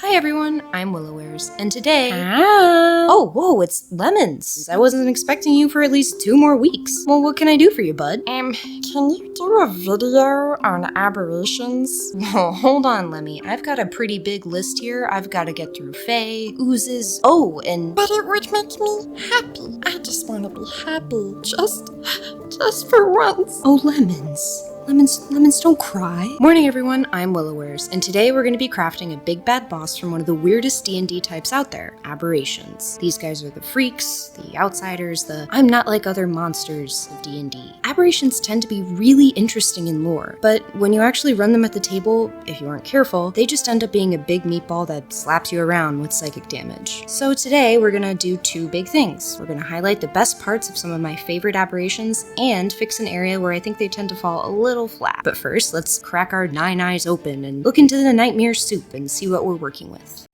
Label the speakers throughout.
Speaker 1: Hi everyone, I'm Willowares, and today—
Speaker 2: Ah.
Speaker 1: Oh, whoa, it's Lemons! I wasn't expecting you for at least 2 more weeks. Well, what can I do for you, bud?
Speaker 2: Can you do a video on aberrations?
Speaker 1: Well, hold on, Lemmy. I've got a pretty big list here. I've got to get through Fae, oozes, oh, and—
Speaker 2: But it would make me happy. I just want to be happy. Just for once.
Speaker 1: Oh, Lemons. Lemons, don't cry. Morning, everyone. I'm Willowares, and today we're going to be crafting a big bad boss from one of the weirdest D&D types out there, Aberrations. These guys are the freaks, the outsiders, the I'm not like other monsters of D&D. Aberrations tend to be really interesting in lore, but when you actually run them at the table, if you aren't careful, they just end up being a big meatball that slaps you around with psychic damage. So today we're going to do 2 big things. We're going to highlight the best parts of some of my favorite aberrations and fix an area where I think they tend to fall a little flat. But first, let's crack our 9 eyes open and look into the nightmare soup and see what we're working with.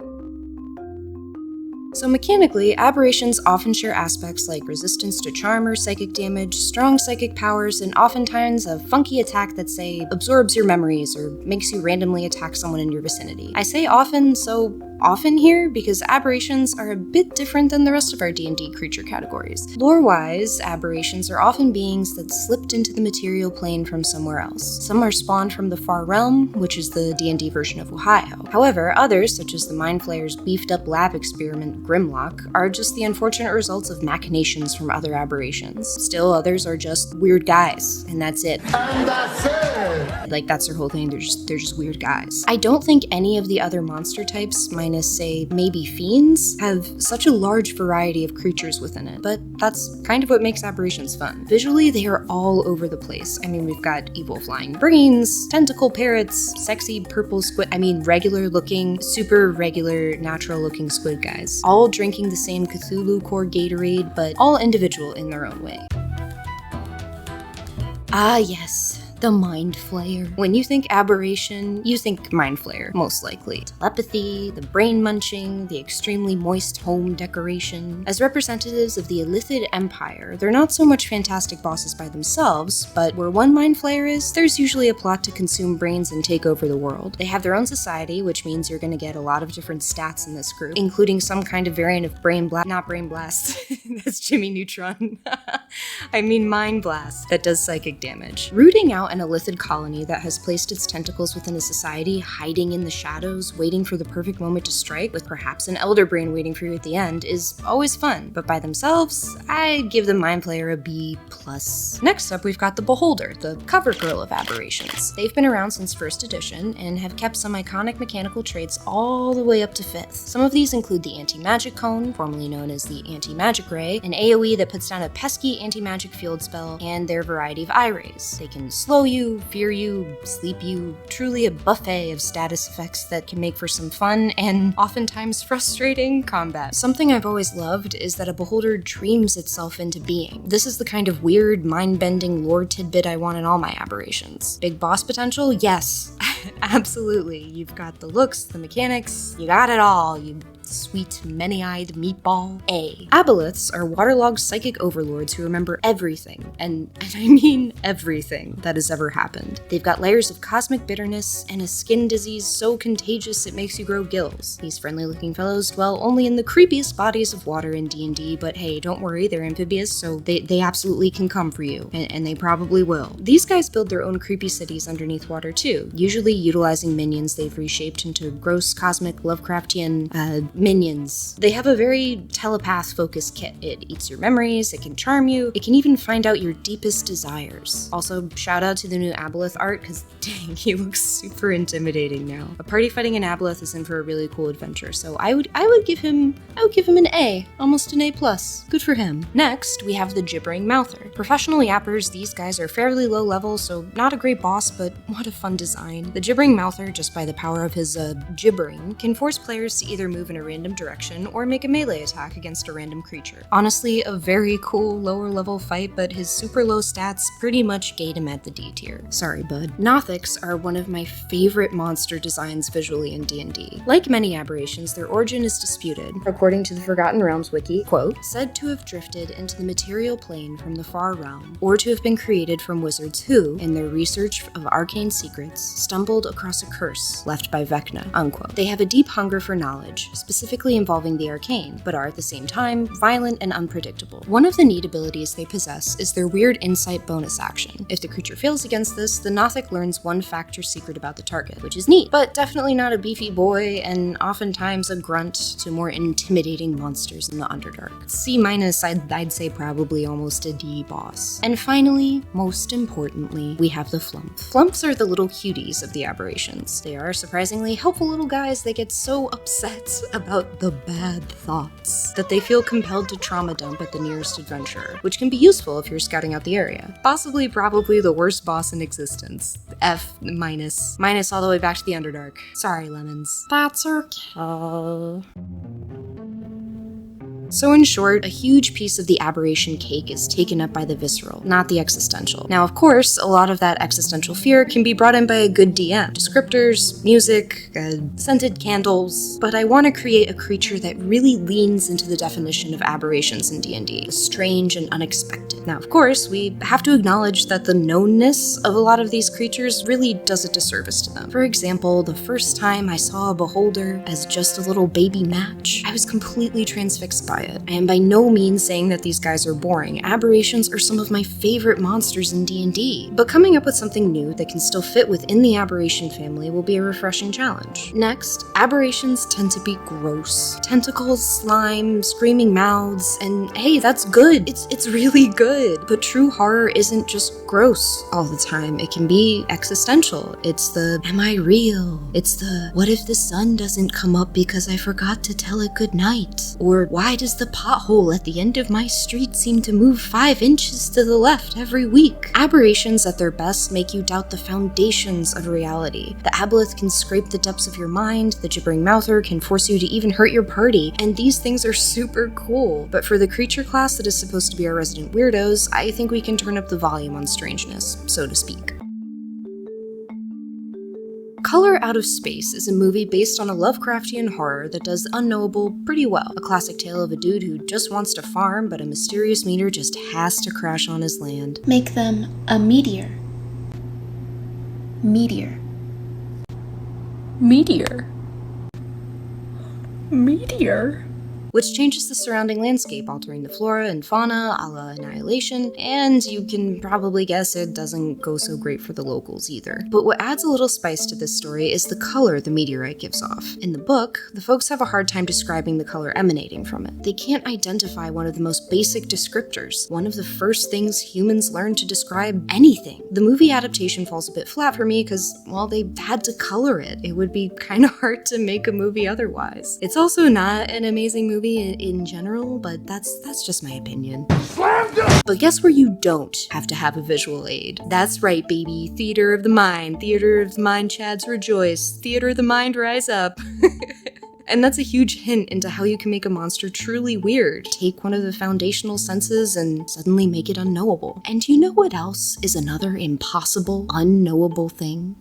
Speaker 1: So mechanically, aberrations often share aspects like resistance to charm or psychic damage, strong psychic powers, and oftentimes a funky attack that, say, absorbs your memories or makes you randomly attack someone in your vicinity. I say often, so often here because aberrations are a bit different than the rest of our D&D creature categories. Lore-wise, aberrations are often beings that slipped into the material plane from somewhere else. Some are spawned from the Far Realm, which is the D&D version of Ohio. However, others, such as the Mind Flayer's beefed-up lab experiment Grimlock, are just the unfortunate results of machinations from other aberrations. Still, others are just weird guys, and that's it.
Speaker 3: And that's it!
Speaker 1: Like, that's their whole thing, they're just weird guys. I don't think any of the other monster types, minus, say, maybe fiends, have such a large variety of creatures within it, but that's kind of what makes aberrations fun. Visually, they are all over the place. I mean, we've got evil flying brains, tentacle parrots, sexy purple squid, regular looking, super regular, natural looking squid guys, all drinking the same Cthulhu core Gatorade, but all individual in their own way. Ah, yes. The Mind Flayer. When you think aberration, you think Mind Flayer, most likely. Telepathy, the brain munching, the extremely moist home decoration. As representatives of the Illithid Empire, they're not so much fantastic bosses by themselves, but where one Mind Flayer is, there's usually a plot to consume brains and take over the world. They have their own society, which means you're gonna get a lot of different stats in this group, including some kind of variant of not Brain Blast. That's Jimmy Neutron. I mean Mind Blast, that does psychic damage. Rooting out an Illithid colony that has placed its tentacles within a society, hiding in the shadows, waiting for the perfect moment to strike, with perhaps an Elder Brain waiting for you at the end, is always fun. But by themselves, I'd give the Mind Flayer a B+. Next up, we've got the Beholder, the cover girl of aberrations. They've been around since 1st edition, and have kept some iconic mechanical traits all the way up to 5th. Some of these include the Anti-Magic Cone, formerly known as the Anti-Magic Ray, an AoE that puts down a pesky anti-magic field spell, and their variety of eye rays. They can slow you, fear you, sleep you, truly a buffet of status effects that can make for some fun and oftentimes frustrating combat. Something I've always loved is that a Beholder dreams itself into being. This is the kind of weird, mind-bending lore tidbit I want in all my aberrations. Big boss potential? Yes. Absolutely. You've got the looks, the mechanics, you got it all, you sweet, many-eyed meatball. A. Aboliths are waterlogged psychic overlords who remember everything, and I mean everything, that has ever happened. They've got layers of cosmic bitterness and a skin disease so contagious it makes you grow gills. These friendly-looking fellows dwell only in the creepiest bodies of water in D&D, but hey, don't worry, they're amphibious, so they absolutely can come for you, and they probably will. These guys build their own creepy cities underneath water too, usually utilizing minions they've reshaped into gross, cosmic, Lovecraftian, minions. They have a very telepath-focused kit. It eats your memories, it can charm you, it can even find out your deepest desires. Also, shout out to the new Aboleth art, because dang, he looks super intimidating now. A party fighting an Aboleth is in for a really cool adventure, so I would give him an A, almost an A+. Good for him. Next, we have the Gibbering Mouther. Professional yappers, these guys are fairly low level, so not a great boss, but what a fun design. The Gibbering Mouther, just by the power of his gibbering, can force players to either move in a random direction or make a melee attack against a random creature. Honestly, a very cool lower level fight, but his super low stats pretty much gate him at the D tier. Sorry, bud. Nothics are one of my favorite monster designs visually in D&D. Like many aberrations, their origin is disputed. According to the Forgotten Realms wiki, quote, said to have drifted into the material plane from the far realm, or to have been created from wizards who, in their research of arcane secrets, stumbled across a curse left by Vecna, unquote. They have a deep hunger for knowledge, specifically involving the arcane, but are at the same time violent and unpredictable. One of the neat abilities they possess is their weird insight bonus action. If the creature fails against this, the Nothic learns one fact or secret about the target, which is neat, but definitely not a beefy boy and oftentimes a grunt to more intimidating monsters in the Underdark. C-, I'd say probably almost a D boss. And finally, most importantly, we have the Flump. Flumps are the little cuties of the aberrations. They are surprisingly helpful little guys that get so upset about the bad thoughts that they feel compelled to trauma dump at the nearest adventurer, which can be useful if you're scouting out the area. Possibly, probably the worst boss in existence. F-, minus all the way back to the Underdark. Sorry, lemons.
Speaker 2: That's okay.
Speaker 1: So in short, a huge piece of the aberration cake is taken up by the visceral, not the existential. Now, of course, a lot of that existential fear can be brought in by a good DM. Descriptors, music, scented candles, but I want to create a creature that really leans into the definition of aberrations in D&D, strange and unexpected. Now, of course, we have to acknowledge that the knownness of a lot of these creatures really does a disservice to them. For example, the first time I saw a beholder as just a little baby match, I was completely transfixed by it. I am by no means saying that these guys are boring. Aberrations are some of my favorite monsters in D&D, but coming up with something new that can still fit within the aberration family will be a refreshing challenge. Next, aberrations tend to be gross. Tentacles, slime, screaming mouths, and hey, that's good. It's really good. But true horror isn't just gross all the time. It can be existential. It's the, am I real? It's the, what if the sun doesn't come up because I forgot to tell it good night? Or why does the pothole at the end of my street seem to move 5 inches to the left every week? Aberrations at their best make you doubt the foundations of reality. The aboleth can scrape the depths of your mind, the gibbering mouther can force you to even hurt your party, and these things are super cool. But for the creature class that is supposed to be our resident weirdos, I think we can turn up the volume on strangeness, so to speak. Color Out of Space is a movie based on a Lovecraftian horror that does unknowable pretty well. A classic tale of a dude who just wants to farm, but a mysterious meteor just has to crash on his land.
Speaker 4: Make them a meteor. Meteor.
Speaker 2: Meteor. Meteor.
Speaker 1: Which changes the surrounding landscape, altering the flora and fauna a la Annihilation, and you can probably guess it doesn't go so great for the locals either. But what adds a little spice to this story is the color the meteorite gives off. In the book, the folks have a hard time describing the color emanating from it. They can't identify one of the most basic descriptors, one of the first things humans learn to describe anything. The movie adaptation falls a bit flat for me because, well, they had to color it. It would be kind of hard to make a movie otherwise. It's also not an amazing movie in general, but that's just my opinion. But guess where you don't have to have a visual aid? That's right, baby. Theater of the mind. Theater of the mind, Chads rejoice. Theater of the mind, rise up. And that's a huge hint into how you can make a monster truly weird. Take one of the foundational senses and suddenly make it unknowable. And you know what else is another impossible, unknowable thing?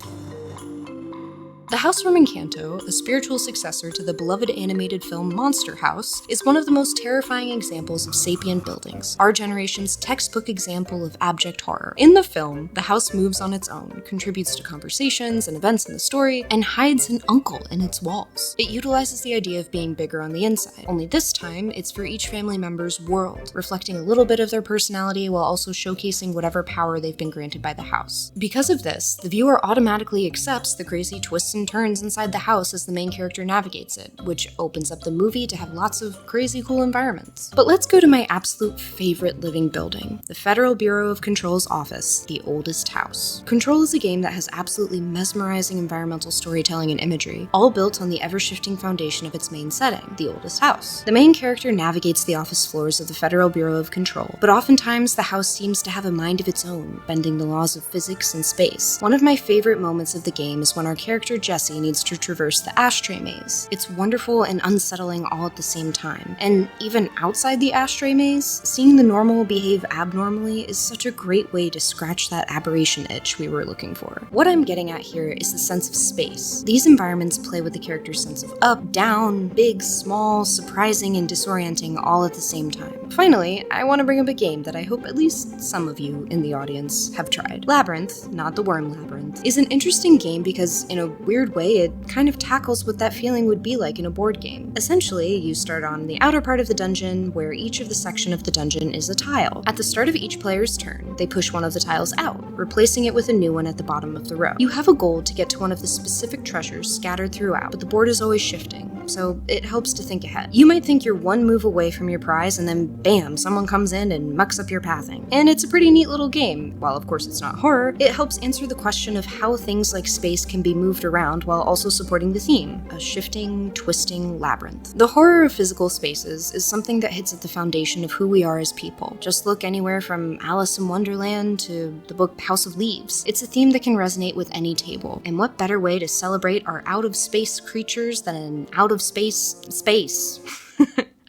Speaker 1: The house from Encanto, a spiritual successor to the beloved animated film Monster House, is one of the most terrifying examples of sapient buildings, our generation's textbook example of abject horror. In the film, the house moves on its own, contributes to conversations and events in the story, and hides an uncle in its walls. It utilizes the idea of being bigger on the inside, only this time it's for each family member's world, reflecting a little bit of their personality while also showcasing whatever power they've been granted by the house. Because of this, the viewer automatically accepts the crazy twists and turns inside the house as the main character navigates it, which opens up the movie to have lots of crazy cool environments. But let's go to my absolute favorite living building, the Federal Bureau of Control's office, the oldest house. Control is a game that has absolutely mesmerizing environmental storytelling and imagery, all built on the ever-shifting foundation of its main setting, the oldest house. The main character navigates the office floors of the Federal Bureau of Control, but oftentimes the house seems to have a mind of its own, bending the laws of physics and space. One of my favorite moments of the game is when our character Jesse needs to traverse the ashtray maze. It's wonderful and unsettling all at the same time. And even outside the ashtray maze, seeing the normal behave abnormally is such a great way to scratch that aberration itch we were looking for. What I'm getting at here is the sense of space. These environments play with the character's sense of up, down, big, small, surprising, and disorienting all at the same time. Finally, I want to bring up a game that I hope at least some of you in the audience have tried. Labyrinth, not the worm labyrinth, is an interesting game because in a weird way it kind of tackles what that feeling would be like in a board game. Essentially, you start on the outer part of the dungeon where each of the section of the dungeon is a tile. At the start of each player's turn, they push one of the tiles out, replacing it with a new one at the bottom of the row. You have a goal to get to one of the specific treasures scattered throughout, but the board is always shifting, so it helps to think ahead. You might think you're one move away from your prize and then bam, someone comes in and mucks up your pathing. And it's a pretty neat little game. While of course it's not horror, it helps answer the question of how things like space can be moved around while also supporting the theme, a shifting, twisting labyrinth. The horror of physical spaces is something that hits at the foundation of who we are as people. Just look anywhere from Alice in Wonderland to the book House of Leaves. It's a theme that can resonate with any table. And what better way to celebrate our out-of-space creatures than an out-of-space space?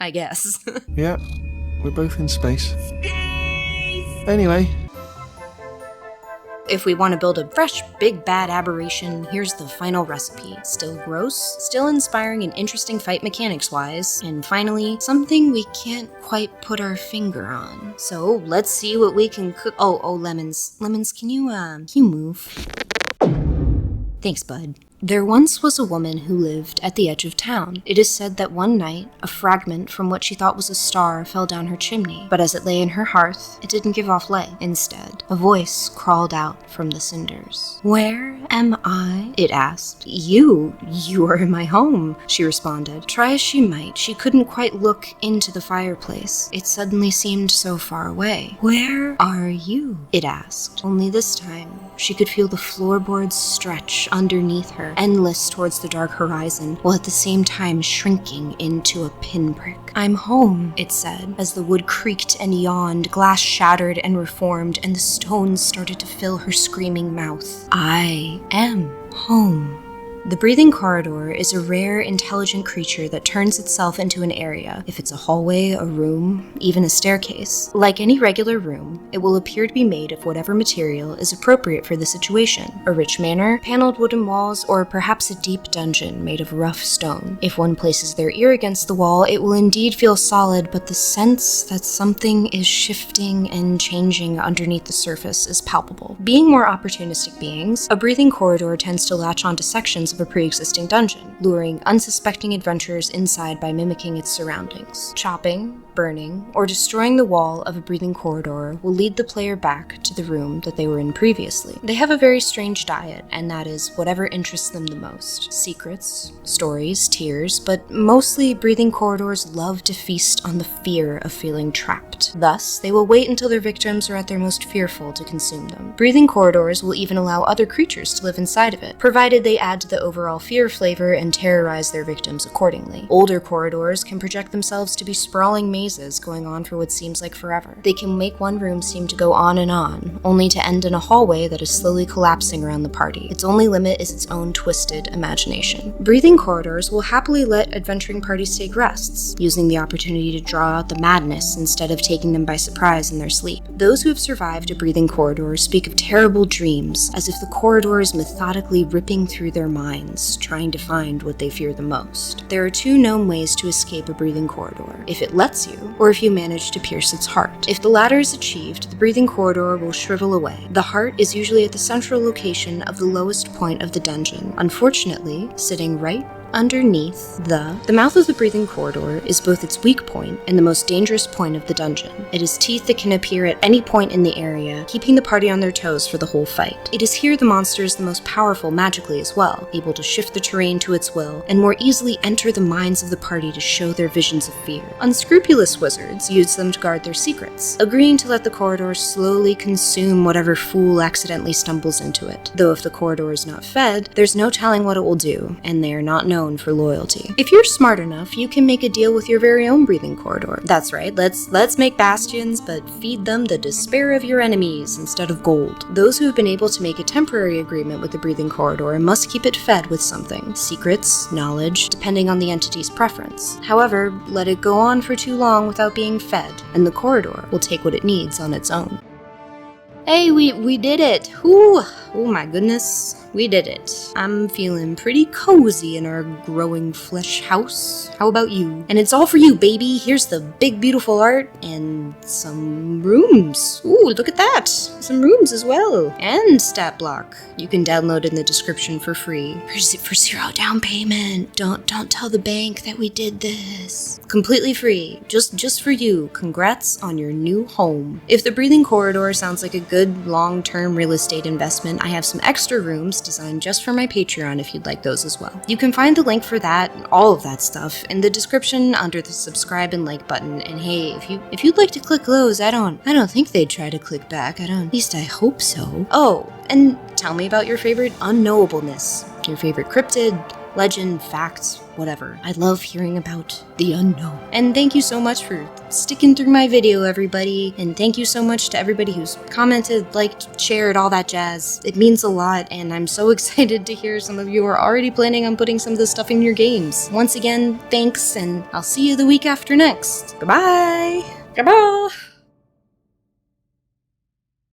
Speaker 1: I guess.
Speaker 5: Yeah, we're both in space. Anyway.
Speaker 1: If we want to build a fresh, big, bad aberration, here's the final recipe. Still gross, still inspiring and interesting fight mechanics-wise, and finally, something we can't quite put our finger on. So, let's see what we can cook. Oh, lemons. Lemons, can you move? Thanks, bud. There once was a woman who lived at the edge of town. It is said that one night, a fragment from what she thought was a star fell down her chimney, but as it lay in her hearth, it didn't give off light. Instead, a voice crawled out from the cinders. "Where am I?" it asked. You are in my home," she responded. Try as she might, she couldn't quite look into the fireplace. It suddenly seemed so far away. "Where are you?" it asked. Only this time, she could feel the floorboards stretch underneath her, endless towards the dark horizon, while at the same time shrinking into a pinprick. "I'm home," it said, as the wood creaked and yawned, glass shattered and reformed, and the stones started to fill her screaming mouth. "I am home." The breathing corridor is a rare, intelligent creature that turns itself into an area, if it's a hallway, a room, even a staircase. Like any regular room, it will appear to be made of whatever material is appropriate for the situation. A rich manor, paneled wooden walls, or perhaps a deep dungeon made of rough stone. If one places their ear against the wall, it will indeed feel solid, but the sense that something is shifting and changing underneath the surface is palpable. Being more opportunistic beings, a breathing corridor tends to latch onto sections of a pre-existing dungeon, luring unsuspecting adventurers inside by mimicking its surroundings. Chopping, burning, or destroying the wall of a breathing corridor will lead the player back to the room that they were in previously. They have a very strange diet, and that is whatever interests them the most. Secrets, stories, tears, but mostly breathing corridors love to feast on the fear of feeling trapped. Thus, they will wait until their victims are at their most fearful to consume them. Breathing corridors will even allow other creatures to live inside of it, provided they add to the overall fear flavor and terrorize their victims accordingly. Older corridors can project themselves to be sprawling mazes going on for what seems like forever. They can make one room seem to go on, only to end in a hallway that is slowly collapsing around the party. Its only limit is its own twisted imagination. Breathing corridors will happily let adventuring parties take rests, using the opportunity to draw out the madness instead of taking them by surprise in their sleep. Those who have survived a breathing corridor speak of terrible dreams, as if the corridor is methodically ripping through their minds, trying to find what they fear the most. There are two known ways to escape a breathing corridor: if it lets you, or if you manage to pierce its heart. If the latter is achieved, the breathing corridor will shrivel away. The heart is usually at the central location of the lowest point of the dungeon, unfortunately sitting right underneath the mouth of the breathing corridor is both its weak point and the most dangerous point of the dungeon. It is teeth that can appear at any point in the area, keeping the party on their toes for the whole fight. It is here the monster is the most powerful magically as well, able to shift the terrain to its will and more easily enter the minds of the party to show their visions of fear. Unscrupulous wizards use them to guard their secrets, agreeing to let the corridor slowly consume whatever fool accidentally stumbles into it. Though if the corridor is not fed, there's no telling what it will do, and they are not known known for loyalty. If you're smart enough, you can make a deal with your very own breathing corridor. That's right, let's make bastions, but feed them the despair of your enemies instead of gold. Those who have been able to make a temporary agreement with the breathing corridor must keep it fed with something. Secrets, knowledge, depending on the entity's preference. However, let it go on for too long without being fed, and the corridor will take what it needs on its own. Hey, we did it! Whew! Oh my goodness, we did it. I'm feeling pretty cozy in our growing flesh house. How about you? And it's all for you, baby! Here's the big beautiful art and some rooms. Ooh, look at that! Some rooms as well. And stat block. You can download in the description for free. For 0 down payment. Don't tell the bank that we did this. Completely free. Just for you. Congrats on your new home. If the breathing corridor sounds like a good long-term real estate investment, I have some extra rooms designed just for my Patreon if you'd like those as well. You can find the link for that and all of that stuff in the description under the subscribe and like button. And hey, if you'd like to click those, I don't think they'd try to click back. At least I hope so. Oh, and tell me about your favorite unknowableness, your favorite cryptid, legend, fact, whatever. I love hearing about the unknown. And thank you so much for sticking through my video, everybody. And thank you so much to everybody who's commented, liked, shared, all that jazz. It means a lot, and I'm so excited to hear some of you are already planning on putting some of this stuff in your games. Once again, thanks, and I'll see you the week after next. Goodbye! Goodbye!